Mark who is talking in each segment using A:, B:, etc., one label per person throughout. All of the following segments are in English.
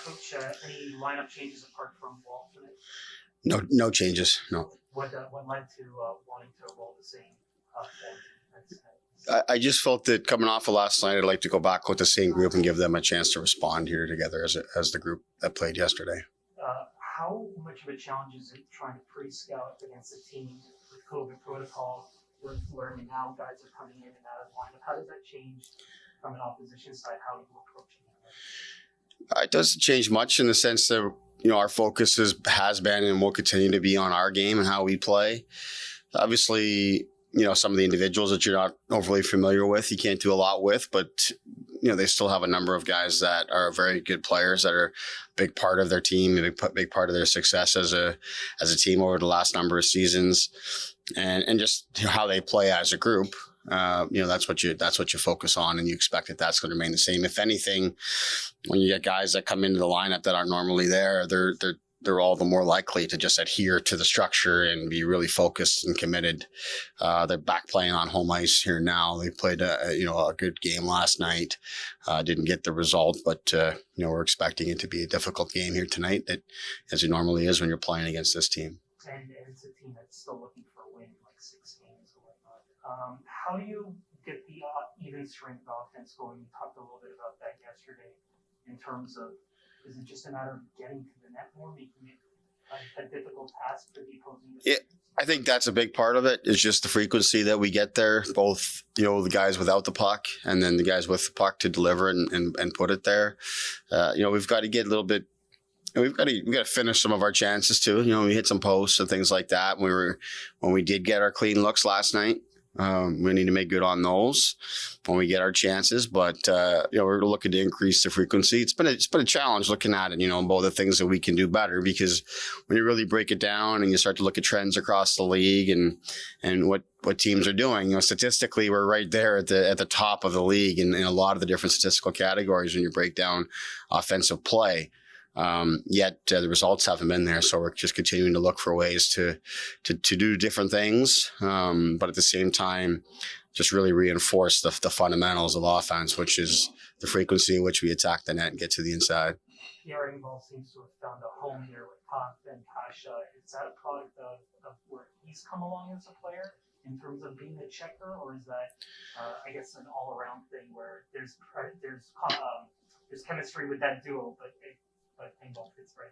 A: Coach, any lineup changes apart from Wall tonight?
B: No changes. No.
A: What led to wanting to roll the same form?
B: I just felt that coming off of last night, I'd like to go back with the same group and give them a chance to respond here together as the group that played yesterday.
A: How much of a challenge is it trying to pre-scout against a team with COVID protocol? We're learning now guys are coming in and out of the lineup. How does that change from an opposition side, how you approach it?
B: It doesn't change much in the sense that, our focus has been and will continue to be on our game and how we play. Obviously, some of the individuals that you're not overly familiar with, you can't do a lot with, but they still have a number of guys that are very good players that are a big part of their team, a big part of their success as a team over the last number of seasons, and just how they play as a group. That's what you focus on, and you expect that that's going to remain the same. If anything, when you get guys that come into the lineup that aren't normally there, they're all the more likely to just adhere to the structure and be really focused and committed. They're back playing on home ice here now. They played a good game last night. Didn't get the result, but we're expecting it to be a difficult game here tonight, as it normally is when you're playing against this team.
A: And it's a team that's still looking for a win, like 6 games or whatnot. How do you get the even strength offense going? You talked a little bit about that yesterday in terms of, is it just a matter of getting to the net more, making it a difficult task for the opposing defense?
B: I think that's a big part of it, is just the frequency that we get there, both, the guys without the puck and then the guys with the puck to deliver and put it there. We've got to get a little bit, we've got to finish some of our chances too. We hit some posts and things like that. When we did get our clean looks last night. We need to make good on those when we get our chances, but we're looking to increase the frequency. It's been a challenge looking at it, both the things that we can do better, because when you really break it down and you start to look at trends across the league and what teams are doing, statistically we're right there at the top of the league in a lot of the different statistical categories when you break down offensive play. Yet the results haven't been there, so we're just continuing to look for ways to do different things, but at the same time, just really reinforce the fundamentals of offense, which is the frequency in which we attack the net and get to the inside.
A: Pierre Engvall seems to have found a home here with Pop and Kasha. Is that a product of where he's come along as a player in terms of being a checker, or is that, I guess, an all-around thing where there's chemistry with that duo, but Engvall fits right in?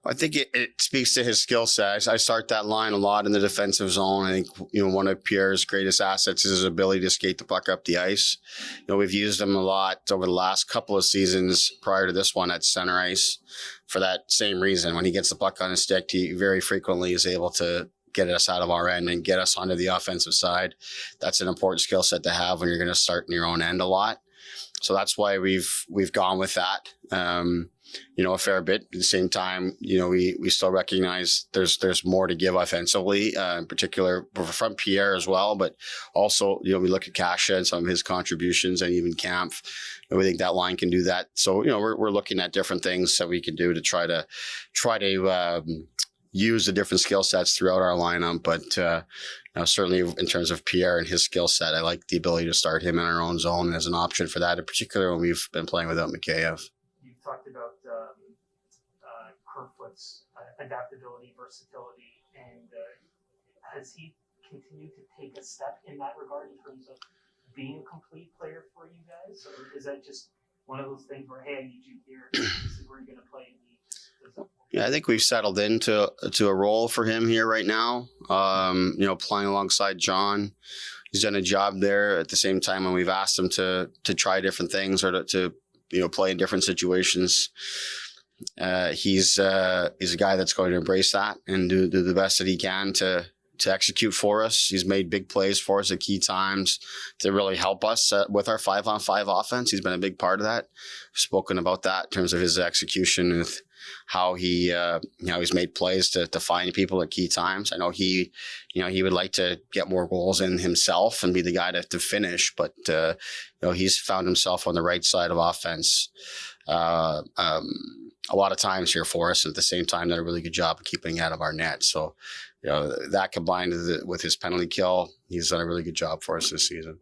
B: I think it speaks to his skill set. I start that line a lot in the defensive zone. I think, one of Pierre's greatest assets is his ability to skate the puck up the ice. We've used him a lot over the last couple of seasons prior to this one at center ice for that same reason. When he gets the puck on his stick, he very frequently is able to get us out of our end and get us onto the offensive side. That's an important skill set to have when you're going to start in your own end a lot. So that's why we've gone with that. A fair bit. At the same time, we still recognize there's more to give offensively, in particular from Pierre as well, but also, we look at Kasha and some of his contributions and even Kampf. We think that line can do that. So, we're looking at different things that we can do to try to use the different skill sets throughout our lineup. But certainly in terms of Pierre and his skill set, I like the ability to start him in our own zone as an option for that, in particular when we've been playing without Mikheyev.
A: You've talked about Kerfoot's adaptability, versatility, and has he continued to take a step in that regard in terms of being a complete player for you guys? Or is that just one of those things where, hey, I need you here, this is where you're going to play?
B: Yeah, I think we've settled into a role for him here right now. Playing alongside John, he's done a job there. At the same time, when we've asked him to try different things or to play in different situations, he's a guy that's going to embrace that and do the best that he can to execute for us. He's made big plays for us at key times to really help us with our 5-on-5 offense. He's been a big part of that. We've spoken about that in terms of his execution with how he's made plays to find people at key times. I know he would like to get more goals in himself and be the guy to finish, but he's found himself on the right side of offense a lot of times here for us. At the same time, done a really good job of keeping out of our net. So, that combined with his penalty kill, he's done a really good job for us this season.